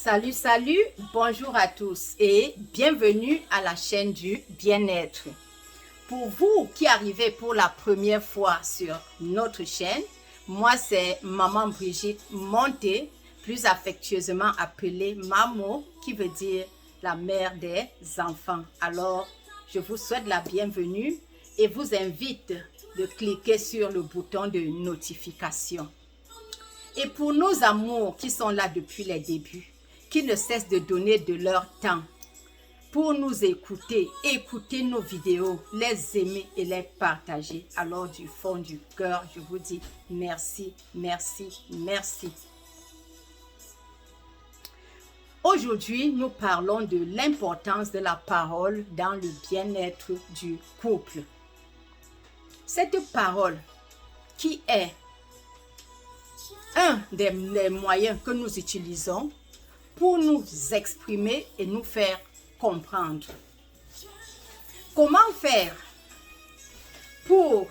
Salut, salut, bonjour à tous et bienvenue à la chaîne du bien-être. Pour vous qui arrivez pour la première fois sur notre chaîne, moi c'est Maman Brigitte Monté, plus affectueusement appelée Mamo, qui veut dire la mère des enfants. Alors, je vous souhaite la bienvenue et vous invite de cliquer sur le bouton de notification. Et pour nos amours qui sont là depuis les débuts, qui ne cessent de donner de leur temps pour nous écouter, écouter nos vidéos, les aimer et les partager. Alors du fond du cœur, je vous dis merci, merci, merci. Aujourd'hui, nous parlons de l'importance de la parole dans le bien-être du couple. Cette parole qui est un des moyens que nous utilisons pour nous exprimer et nous faire comprendre. Comment faire pour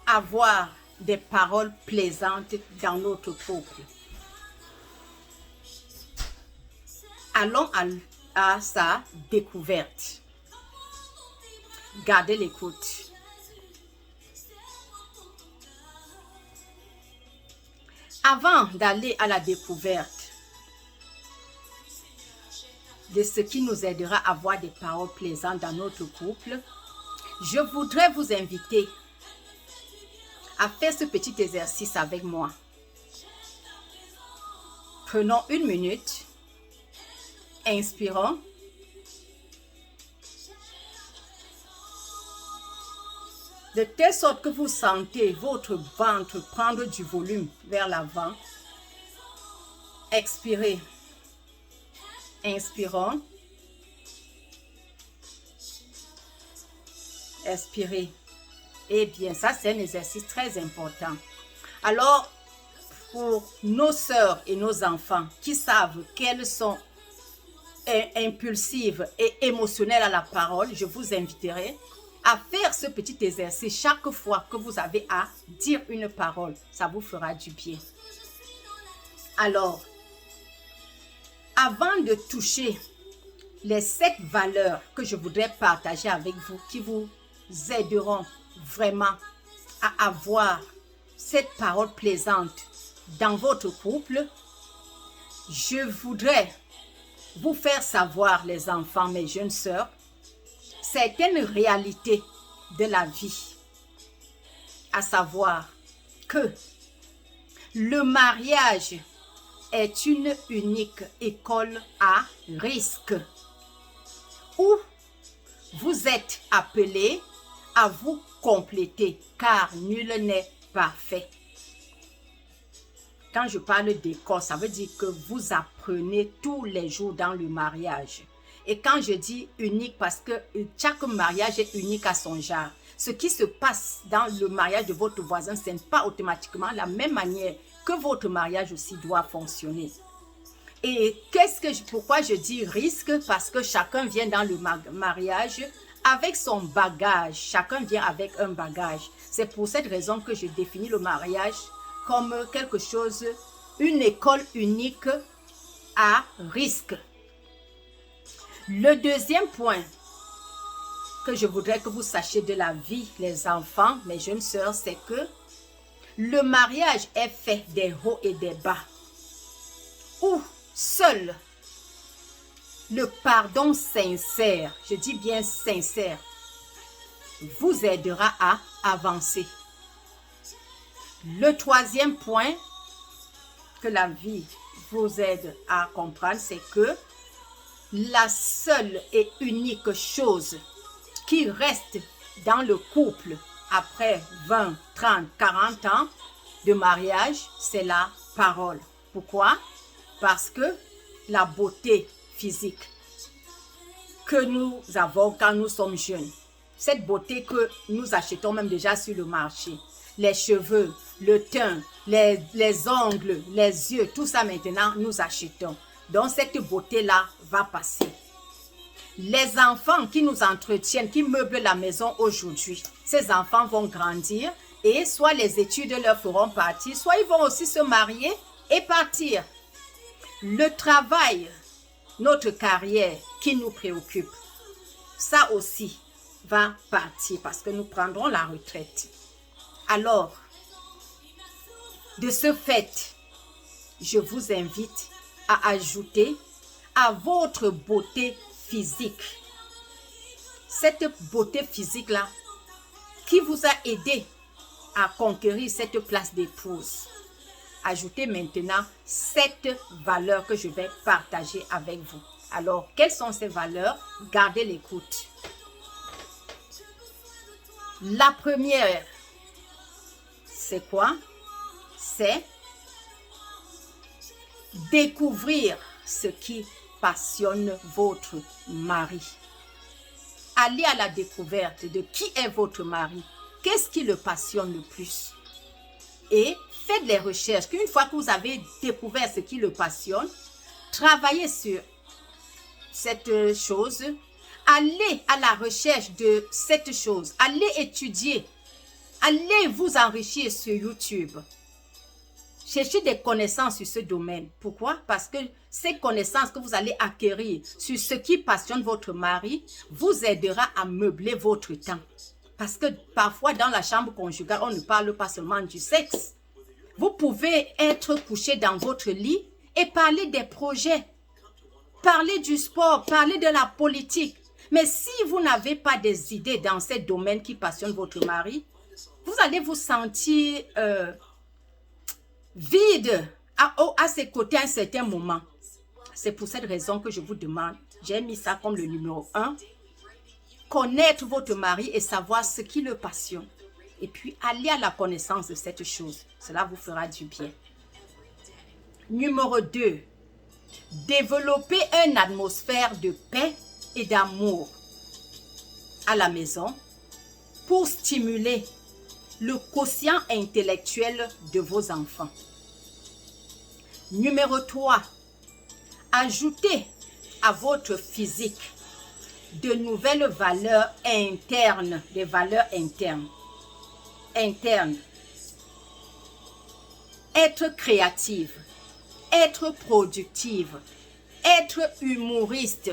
avoir des paroles plaisantes dans notre couple? Allons à sa découverte. Gardez l'écoute. Avant d'aller à la découverte de ce qui nous aidera à avoir des paroles plaisantes dans notre couple, je voudrais vous inviter à faire ce petit exercice avec moi. Prenons une minute, inspirons. De telle sorte que vous sentez votre ventre prendre du volume vers l'avant. Expirez. Inspirons. Expirez. Eh bien, ça, c'est un exercice très important. Alors, pour nos sœurs et nos enfants qui savent qu'elles sont impulsives et émotionnelles à la parole, je vous inviterai à faire ce petit exercice chaque fois que vous avez à dire une parole. Ça vous fera du bien. Alors, avant de toucher les 7 valeurs que je voudrais partager avec vous, qui vous aideront vraiment à avoir cette parole plaisante dans votre couple, je voudrais vous faire savoir, les enfants, mes jeunes sœurs, certaines réalités de la vie, à savoir que le mariage est une unique école à risque où vous êtes appelés à vous compléter car nul n'est parfait. Quand je parle d'école, ça veut dire que vous apprenez tous les jours dans le mariage. Et quand je dis unique, parce que chaque mariage est unique à son genre. Ce qui se passe dans le mariage de votre voisin, ce n'est pas automatiquement la même manière que votre mariage aussi doit fonctionner. Et pourquoi je dis risque? Parce que chacun vient dans le mariage avec son bagage. Chacun vient avec un bagage. C'est pour cette raison que je définis le mariage comme quelque chose, une école unique à risque. Le deuxième point que je voudrais que vous sachiez de la vie, les enfants, mes jeunes sœurs, c'est que le mariage est fait des hauts et des bas, où seul le pardon sincère, je dis bien sincère, vous aidera à avancer. Le troisième point que la vie vous aide à comprendre, c'est que la seule et unique chose qui reste dans le couple après 20, 30, 40 ans de mariage, c'est la parole. Pourquoi? Parce que la beauté physique que nous avons quand nous sommes jeunes, cette beauté que nous achetons même déjà sur le marché, les cheveux, le teint, les ongles, les yeux, tout ça maintenant nous achetons. Donc cette beauté-là va passer. Les enfants qui nous entretiennent, qui meublent la maison aujourd'hui, ces enfants vont grandir et soit les études leur feront partir, soit ils vont aussi se marier et partir. Le travail notre carrière qui nous préoccupe, ça aussi va partir parce que nous prendrons la retraite. Alors, de ce fait, je vous invite à ajouter à votre beauté physique, cette beauté physique-là qui vous a aidé à conquérir cette place d'épouse. Ajoutez maintenant 7 valeurs que je vais partager avec vous. Alors, quelles sont ces valeurs? Gardez l'écoute. La première, c'est quoi? C'est découvrir ce qui passionne votre mari. Allez à la découverte de qui est votre mari. Qu'est-ce qui le passionne le plus? Et faites les recherches. Une fois que vous avez découvert ce qui le passionne, travaillez sur cette chose. Allez à la recherche de cette chose. Allez étudier. Allez vous enrichir sur YouTube. Cherchez des connaissances sur ce domaine. Pourquoi? Parce que ces connaissances que vous allez acquérir sur ce qui passionne votre mari vous aidera à meubler votre temps. Parce que parfois dans la chambre conjugale, on ne parle pas seulement du sexe. Vous pouvez être couché dans votre lit et parler des projets, parler du sport, parler de la politique. Mais si vous n'avez pas des idées dans ces domaines qui passionnent votre mari, vous allez vous sentir vide à ses côtés à un certain moment. C'est pour cette raison que je vous demande, j'ai mis ça comme le numéro 1, connaître votre mari et savoir ce qui le passionne. Et puis, aller à la connaissance de cette chose. Cela vous fera du bien. Numéro 2, développer une atmosphère de paix et d'amour à la maison pour stimuler le quotient intellectuel de vos enfants. Numéro 3, ajoutez à votre physique de nouvelles valeurs internes, des valeurs internes. Être créative, être productive, être humoriste,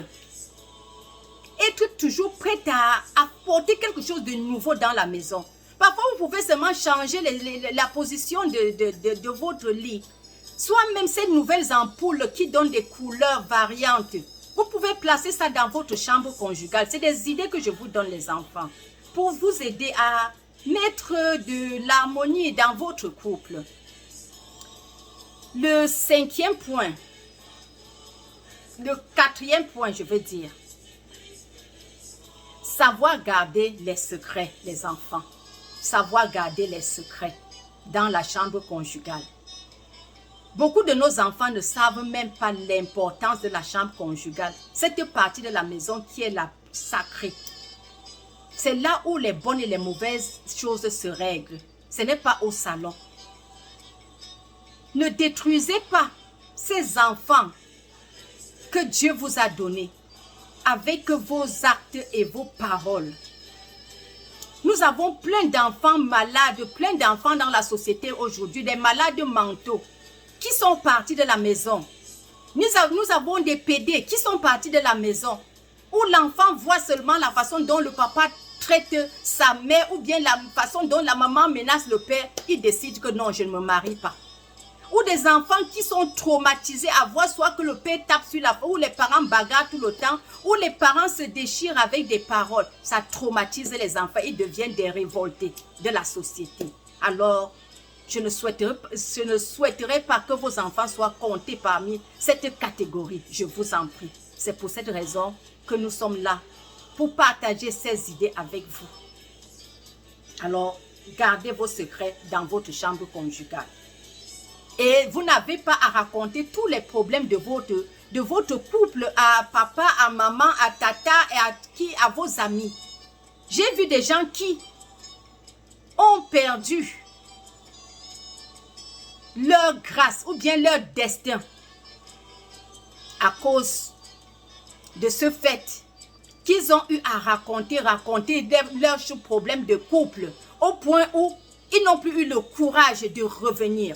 être toujours prête à apporter quelque chose de nouveau dans la maison. Parfois, vous pouvez seulement changer la position de votre lit. Soit même ces nouvelles ampoules qui donnent des couleurs variantes. Vous pouvez placer ça dans votre chambre conjugale. C'est des idées que je vous donne, les enfants, pour vous aider à mettre de l'harmonie dans votre couple. Le 5e point, le 4e point, je veux dire, savoir garder les secrets, les enfants. Savoir garder les secrets dans la chambre conjugale. Beaucoup de nos enfants ne savent même pas l'importance de la chambre conjugale. Cette partie de la maison qui est la sacrée. C'est là où les bonnes et les mauvaises choses se règlent. Ce n'est pas au salon. Ne détruisez pas ces enfants que Dieu vous a donnés avec vos actes et vos paroles. Nous avons plein d'enfants malades, plein d'enfants dans la société aujourd'hui, des malades mentaux qui sont partis de la maison. Nous avons des PD qui sont partis de la maison où l'enfant voit seulement la façon dont le papa traite sa mère ou bien la façon dont la maman menace le père. Il décide que non, je ne me marie pas. Ou des enfants qui sont traumatisés à voir soit que le père tape sur la femme, ou les parents bagarrent tout le temps, ou les parents se déchirent avec des paroles. Ça traumatise les enfants, ils deviennent des révoltés de la société. Alors, je ne souhaiterais pas que vos enfants soient comptés parmi cette catégorie, je vous en prie. C'est pour cette raison que nous sommes là, pour partager ces idées avec vous. Alors, gardez vos secrets dans votre chambre conjugale. Et vous n'avez pas à raconter tous les problèmes de votre couple à papa, à maman, à tata et à vos amis. J'ai vu des gens qui ont perdu leur grâce ou bien leur destin à cause de ce fait qu'ils ont eu à raconter leurs problèmes de couple au point où ils n'ont plus eu le courage de revenir.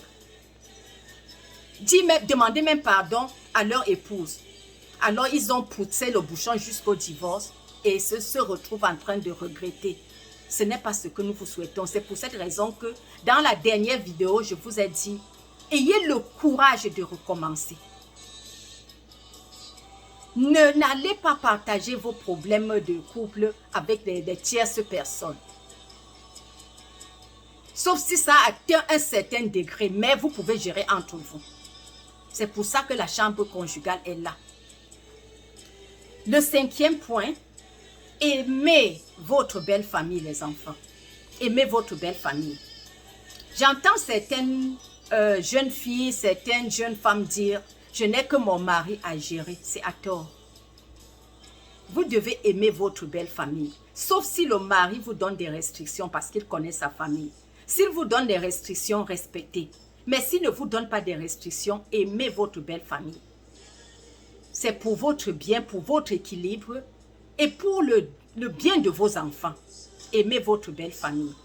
Demander même pardon à leur épouse. Alors, ils ont poussé le bouchon jusqu'au divorce et se retrouvent en train de regretter. Ce n'est pas ce que nous vous souhaitons. C'est pour cette raison que dans la dernière vidéo, je vous ai dit, ayez le courage de recommencer. N'allez pas partager vos problèmes de couple avec des tierces personnes. Sauf si ça atteint un certain degré, mais vous pouvez gérer entre vous. C'est pour ça que la chambre conjugale est là. Le 5e point, aimez votre belle famille, les enfants. Aimez votre belle famille. J'entends certaines jeunes filles, certaines jeunes femmes dire « Je n'ai que mon mari à gérer ». C'est à tort. Vous devez aimer votre belle famille. Sauf si le mari vous donne des restrictions parce qu'il connaît sa famille. S'il vous donne des restrictions, respectez. Mais s'il ne vous donne pas des restrictions, aimez votre belle famille. C'est pour votre bien, pour votre équilibre et pour le bien de vos enfants. Aimez votre belle famille.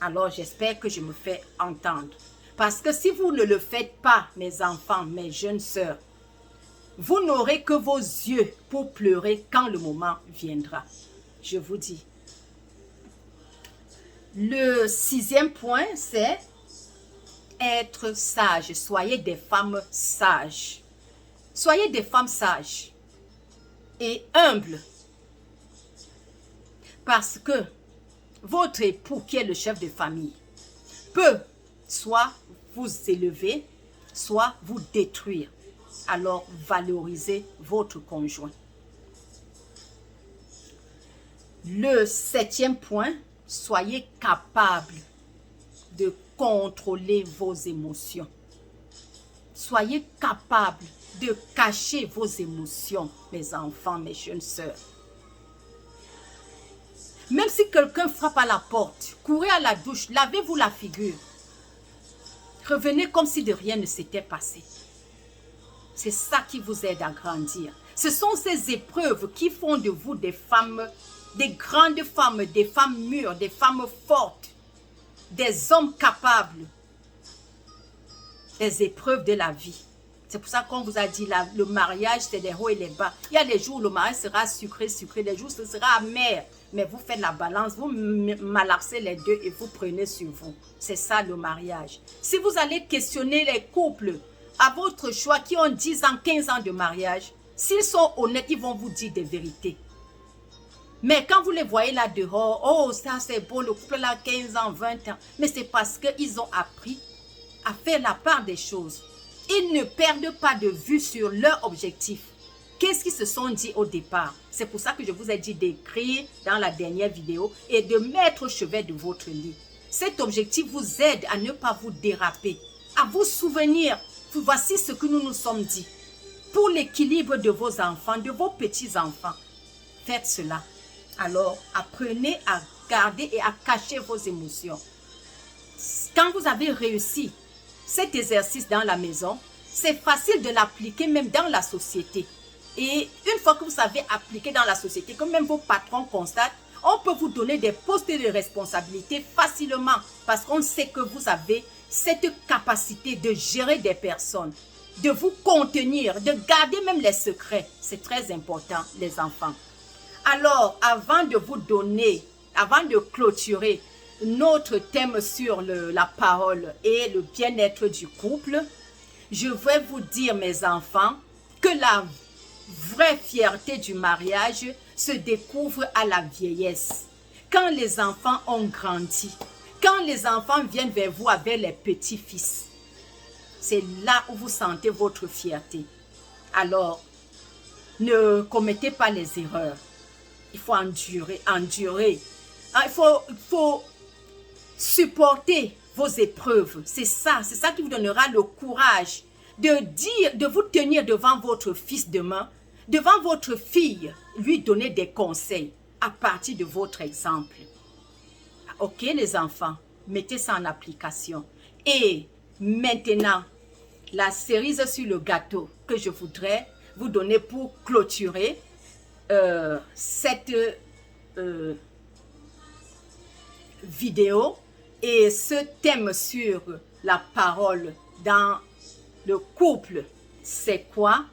Alors, j'espère que je me fais entendre. Parce que si vous ne le faites pas, mes enfants, mes jeunes sœurs, vous n'aurez que vos yeux pour pleurer quand le moment viendra. Je vous dis. Le 6e point, c'est être sage. Soyez des femmes sages. Soyez des femmes sages et humbles. Parce que votre époux, qui est le chef de famille, peut soit vous élever, soit vous détruire. Alors, valorisez votre conjoint. Le 7e point, soyez capable de contrôler vos émotions. Soyez capable de cacher vos émotions, mes enfants, mes jeunes sœurs. Même si quelqu'un frappe à la porte, courez à la douche, lavez-vous la figure. Revenez comme si de rien ne s'était passé. C'est ça qui vous aide à grandir. Ce sont ces épreuves qui font de vous des femmes, des grandes femmes, des femmes mûres, des femmes fortes, des hommes capables. Des épreuves de la vie. C'est pour ça qu'on vous a dit, le mariage, c'est des hauts et des bas. Il y a des jours où le mariage sera sucré, des jours où ce sera amer. Mais vous faites la balance, vous malaxez les deux et vous prenez sur vous. C'est ça le mariage. Si vous allez questionner les couples à votre choix qui ont 10 ans, 15 ans de mariage, s'ils sont honnêtes, ils vont vous dire des vérités. Mais quand vous les voyez là dehors, oh ça c'est beau, le couple là 15 ans, 20 ans. Mais c'est parce qu'ils ont appris à faire la part des choses. Ils ne perdent pas de vue sur leur objectif. Qu'est-ce qu'ils se sont dit au départ? C'est pour ça que je vous ai dit d'écrire dans la dernière vidéo et de mettre au chevet de votre lit. Cet objectif vous aide à ne pas vous déraper, à vous souvenir. Voici ce que nous nous sommes dit. Pour l'équilibre de vos enfants, de vos petits-enfants, faites cela. Alors, apprenez à garder et à cacher vos émotions. Quand vous avez réussi cet exercice dans la maison, c'est facile de l'appliquer même dans la société. Et une fois que vous savez appliquer dans la société, que même vos patrons constatent, on peut vous donner des postes de responsabilité facilement parce qu'on sait que vous avez cette capacité de gérer des personnes, de vous contenir, de garder même les secrets. C'est très important, les enfants. Alors, avant de vous donner, avant de clôturer notre thème sur la parole et le bien-être du couple, je vais vous dire, mes enfants, que la vraie fierté du mariage se découvre à la vieillesse. Quand les enfants ont grandi, quand les enfants viennent vers vous avec les petits-fils, c'est là où vous sentez votre fierté. Alors, ne commettez pas les erreurs. Il faut endurer. Il faut supporter vos épreuves. C'est ça qui vous donnera le courage de vous tenir devant votre fils demain, devant votre fille, lui donner des conseils à partir de votre exemple. Ok, les enfants, mettez ça en application. Et maintenant, la cerise sur le gâteau que je voudrais vous donner pour clôturer cette vidéo et ce thème sur la parole dans le couple, c'est quoi?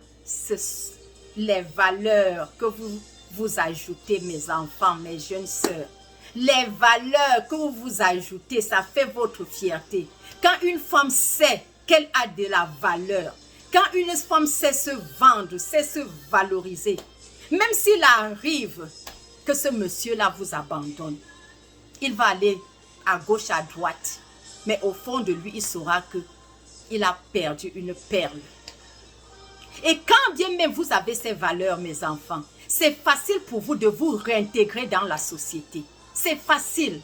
les valeurs que vous ajoutez, mes enfants, mes jeunes sœurs. Les valeurs que vous ajoutez, ça fait votre fierté. Quand une femme sait qu'elle a de la valeur, quand une femme sait se vendre, sait se valoriser, même s'il arrive que ce monsieur-là vous abandonne, il va aller à gauche, à droite, mais au fond de lui, il saura qu'il a perdu une perle. Et quand bien même vous avez ces valeurs, mes enfants, c'est facile pour vous de vous réintégrer dans la société. C'est facile.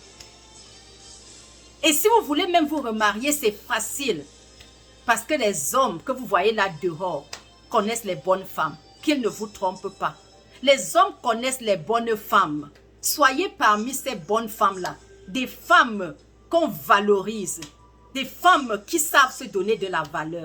Et si vous voulez même vous remarier, c'est facile. Parce que les hommes que vous voyez là dehors connaissent les bonnes femmes. Qu'ils ne vous trompent pas. Les hommes connaissent les bonnes femmes. Soyez parmi ces bonnes femmes-là. Des femmes qu'on valorise. Des femmes qui savent se donner de la valeur.